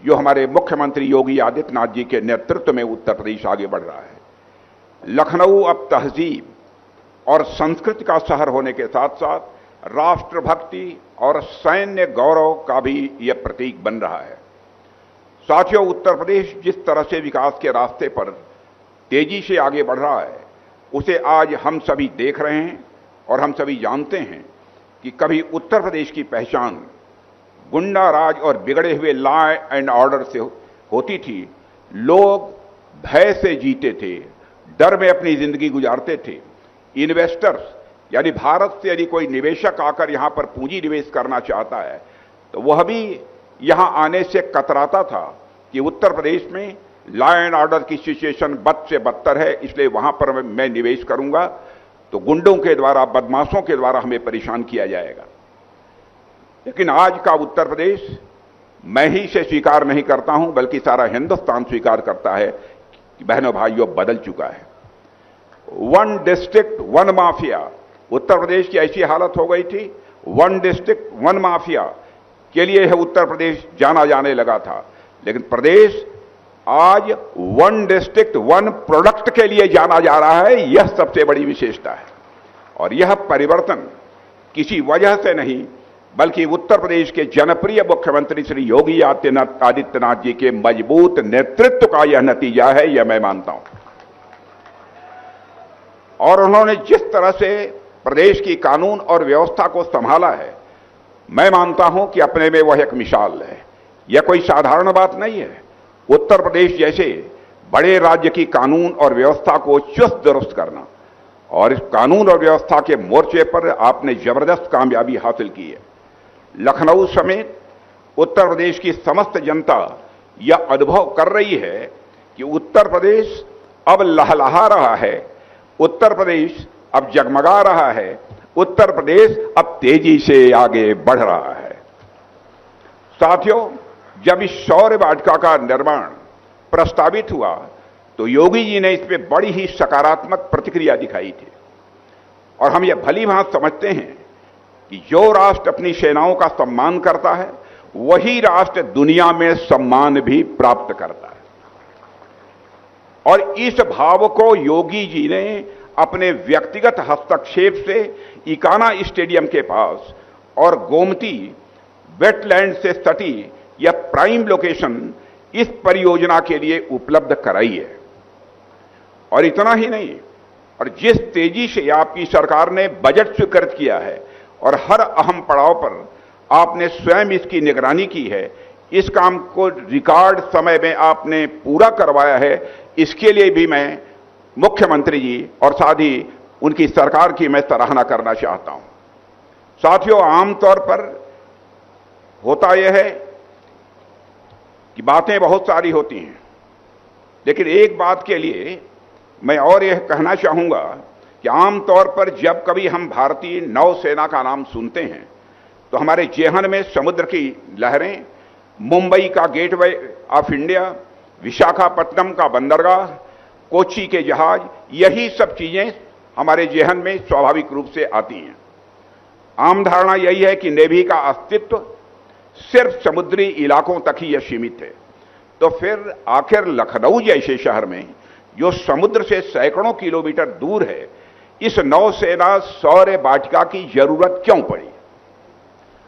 जो हमारे मुख्यमंत्री योगी आदित्यनाथ जी के नेतृत्व में उत्तर प्रदेश आगे बढ़ रहा है। लखनऊ अब तहजीब और संस्कृति का शहर होने के साथ साथ राष्ट्रभक्ति और सैन्य गौरव का भी यह प्रतीक बन रहा है। साथियों, उत्तर प्रदेश जिस तरह से विकास के रास्ते पर तेजी से आगे बढ़ रहा है, उसे आज हम सभी देख रहे हैं और हम सभी जानते हैं कि कभी उत्तर प्रदेश की पहचान गुंडा राज और बिगड़े हुए लॉ एंड ऑर्डर से होती थी। लोग भय से जीते थे, डर में अपनी जिंदगी गुजारते थे। इन्वेस्टर्स यानी भारत से यदि कोई निवेशक आकर यहां पर पूंजी निवेश करना चाहता है तो वह भी यहां आने से कतराता था कि उत्तर प्रदेश में लॉ एंड ऑर्डर की सिचुएशन बद से बदतर है, इसलिए वहां पर मैं निवेश करूंगा तो गुंडों के द्वारा, बदमाशों के द्वारा हमें परेशान किया जाएगा। लेकिन आज का उत्तर प्रदेश मैं ही से स्वीकार नहीं करता हूं, बल्कि सारा हिंदुस्तान स्वीकार करता है कि बहनों भाइयों बदल चुका है। One district one mafia, Uttar Pradesh की ऐसी हालत हो गई थी। वन डिस्ट्रिक्ट वन माफिया के लिए यह उत्तर प्रदेश जाना जाने लगा था, लेकिन प्रदेश आज वन डिस्ट्रिक्ट वन प्रोडक्ट के लिए जाना जा रहा है। यह सबसे बड़ी विशेषता है और यह परिवर्तन किसी वजह से नहीं, बल्कि उत्तर प्रदेश के जनप्रिय मुख्यमंत्री श्री योगी आदित्यनाथ जी के मजबूत नेतृत्व का यह नतीजा है, यह मैं मानता हूं। और उन्होंने जिस तरह से प्रदेश की कानून और व्यवस्था को संभाला है, मैं मानता हूं कि अपने में वह एक मिसाल है। यह कोई साधारण बात नहीं है। उत्तर प्रदेश जैसे बड़े राज्य की कानून और व्यवस्था को चुस्त दुरुस्त करना, और इस कानून और व्यवस्था के मोर्चे पर आपने जबरदस्त कामयाबी हासिल की है। लखनऊ समेत उत्तर प्रदेश की समस्त जनता यह अनुभव कर रही है कि उत्तर प्रदेश अब लहलहा रहा है, उत्तर प्रदेश अब जगमगा रहा है, उत्तर प्रदेश अब तेजी से आगे बढ़ रहा है। साथियों, जब इस शौर्य वाटिका का निर्माण प्रस्तावित हुआ तो योगी जी ने इस पर बड़ी ही सकारात्मक प्रतिक्रिया दिखाई थी। और हम यह भली भांति समझते हैं कि जो राष्ट्र अपनी सेनाओं का सम्मान करता है, वही राष्ट्र दुनिया में सम्मान भी प्राप्त करता है। और इस भाव को योगी जी ने अपने व्यक्तिगत हस्तक्षेप से इकाना स्टेडियम के पास और गोमती वेटलैंड से सटी यह प्राइम लोकेशन इस परियोजना के लिए उपलब्ध कराई है। और इतना ही नहीं, और जिस तेजी से आपकी सरकार ने बजट स्वीकृत किया है और हर अहम पड़ाव पर आपने स्वयं इसकी निगरानी की है, इस काम को रिकॉर्ड समय में आपने पूरा करवाया है, इसके लिए भी मैं मुख्यमंत्री जी और साथ ही उनकी सरकार की मैं सराहना करना चाहता हूं। साथियों, आमतौर पर होता यह है कि बातें बहुत सारी होती हैं, लेकिन एक बात के लिए मैं और यह कहना चाहूंगा कि आमतौर पर जब कभी हम भारतीय नौसेना का नाम सुनते हैं तो हमारे जेहन में समुद्र की लहरें, मुंबई का गेटवे ऑफ इंडिया, विशाखापट्टनम का बंदरगाह, कोच्चि के जहाज, यही सब चीजें हमारे जेहन में स्वाभाविक रूप से आती हैं। आम धारणा यही है कि नेवी का अस्तित्व सिर्फ समुद्री इलाकों तक ही यह सीमित है। तो फिर आखिर लखनऊ जैसे शहर में, जो समुद्र से सैकड़ों किलोमीटर दूर है, इस नौसेना शौर्य वाटिका की जरूरत क्यों पड़ी?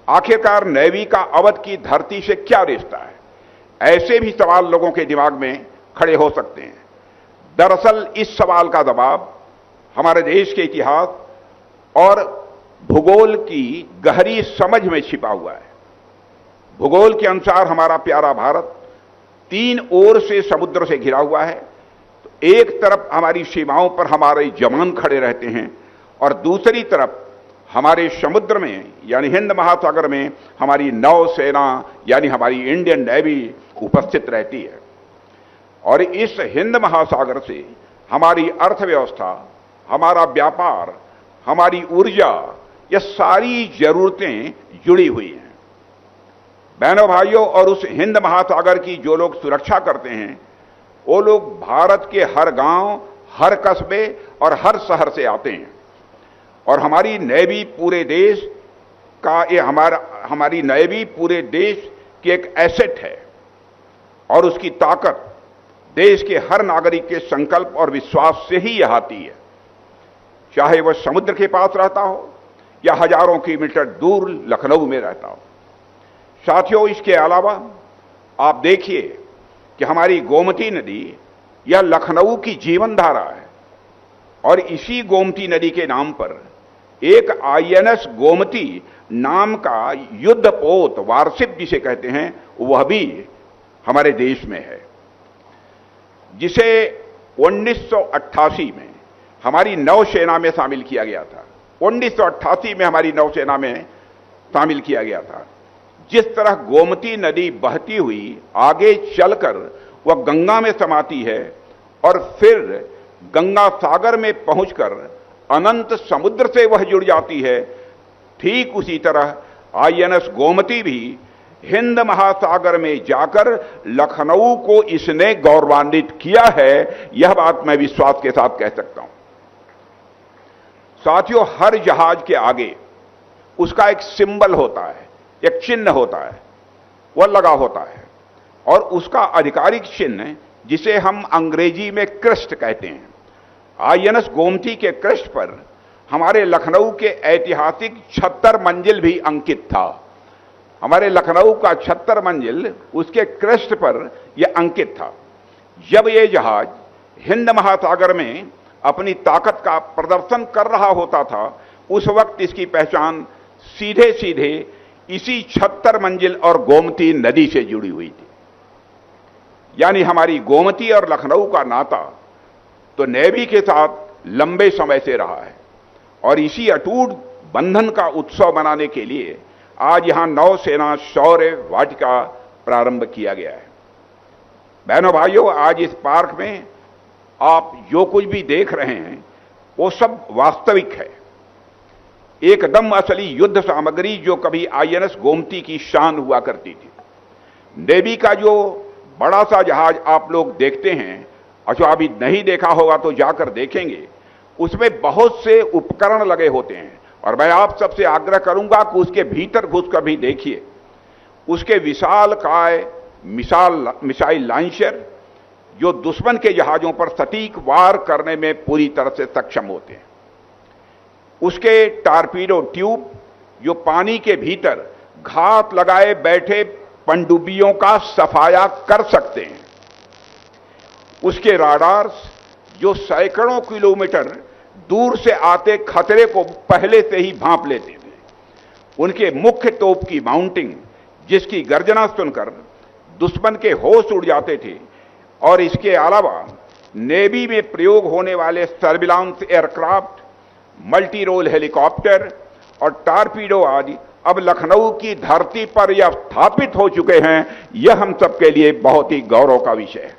आखिरकार नेवी का अवध की धरती से क्या रिश्ता है? ऐसे भी सवाल लोगों के दिमाग में खड़े हो सकते हैं। दरअसल इस सवाल का जवाब हमारे देश के इतिहास और भूगोल की गहरी समझ में छिपा हुआ है। भूगोल के अनुसार हमारा प्यारा भारत 3 ओर से समुद्र से घिरा हुआ है। तो एक तरफ हमारी सीमाओं पर हमारे जवान खड़े रहते हैं और दूसरी तरफ हमारे समुद्र में यानी हिंद महासागर में हमारी नौसेना यानी हमारी इंडियन नेवी उपस्थित रहती है। और इस हिंद महासागर से हमारी अर्थव्यवस्था, हमारा व्यापार, हमारी ऊर्जा, यह सारी जरूरतें जुड़ी हुई हैं। बहनों भाइयों, और उस हिंद महासागर की जो लोग सुरक्षा करते हैं, वो लोग भारत के हर गांव, हर कस्बे और हर शहर से आते हैं। और हमारी नेवी पूरे देश का, ये हमारी नेवी पूरे देश की एक एसेट है। और उसकी ताकत देश के हर नागरिक के संकल्प और विश्वास से ही यह आती है, चाहे वह समुद्र के पास रहता हो या हजारों किलोमीटर दूर लखनऊ में रहता हो। साथियों, इसके अलावा आप देखिए कि हमारी गोमती नदी यह लखनऊ की जीवन धारा है और इसी गोमती नदी के नाम पर एक आईएनएस गोमती नाम का युद्धपोत वारशिप जिसे कहते हैं वह भी हमारे देश में है, जिसे 1988 में हमारी नौसेना में शामिल किया गया था। 1988 में हमारी नौसेना में शामिल किया गया था। जिस तरह गोमती नदी बहती हुई आगे चलकर वह गंगा में समाती है और फिर गंगा सागर में पहुंचकर अनंत समुद्र से वह जुड़ जाती है, ठीक उसी तरह आईएनएस गोमती भी हिंद महासागर में जाकर लखनऊ को इसने गौरवान्वित किया है, यह बात मैं विश्वास के साथ कह सकता हूं। साथियों, हर जहाज के आगे उसका एक सिंबल होता है, एक चिन्ह होता है, वह लगा होता है और उसका आधिकारिक चिन्ह जिसे हम अंग्रेजी में क्रेस्ट कहते हैं। आईएनएस गोमती के क्रेस्ट पर हमारे लखनऊ के ऐतिहासिक 76 मंजिल भी अंकित था। हमारे लखनऊ का 76 मंजिल उसके क्रेस्ट पर यह अंकित था। जब यह जहाज हिंद महासागर में अपनी ताकत का प्रदर्शन कर रहा होता था, उस वक्त इसकी पहचान सीधे सीधे इसी 76 मंजिल और गोमती नदी से जुड़ी हुई थी। यानी हमारी गोमती और लखनऊ का नाता तो नेवी के साथ लंबे समय से रहा है और इसी अटूट बंधन का उत्सव मनाने के लिए आज यहां नौसेना शौर्य वाटिका प्रारंभ किया गया है। बहनों भाइयों, आज इस पार्क में आप जो कुछ भी देख रहे हैं वो सब वास्तविक है, एकदम असली युद्ध सामग्री जो कभी आईएनएस गोमती की शान हुआ करती थी। नेवी का जो बड़ा सा जहाज आप लोग देखते हैं और जो अभी नहीं देखा होगा तो जाकर देखेंगे, उसमें बहुत से उपकरण लगे होते हैं और मैं आप सबसे आग्रह करूंगा कि उसके भीतर घुसकर भी देखिए। उसके विशालकाय मिसाइल लॉन्चर जो दुश्मन के जहाजों पर सटीक वार करने में पूरी तरह से सक्षम होते हैं, उसके टारपीडो ट्यूब जो पानी के भीतर घात लगाए बैठे पनडुब्बियों का सफाया कर सकते हैं, उसके राडार्स जो सैकड़ों किलोमीटर दूर से आते खतरे को पहले से ही भांप लेते थे, उनके मुख्य तोप की माउंटिंग जिसकी गर्जना सुनकर दुश्मन के होश उड़ जाते थे, और इसके अलावा नेवी में प्रयोग होने वाले surveillance aircraft, multi role helicopter और टारपीडो आदि अब लखनऊ की धरती पर यह स्थापित हो चुके हैं। यह हम सबके लिए बहुत ही गौरव का विषय है।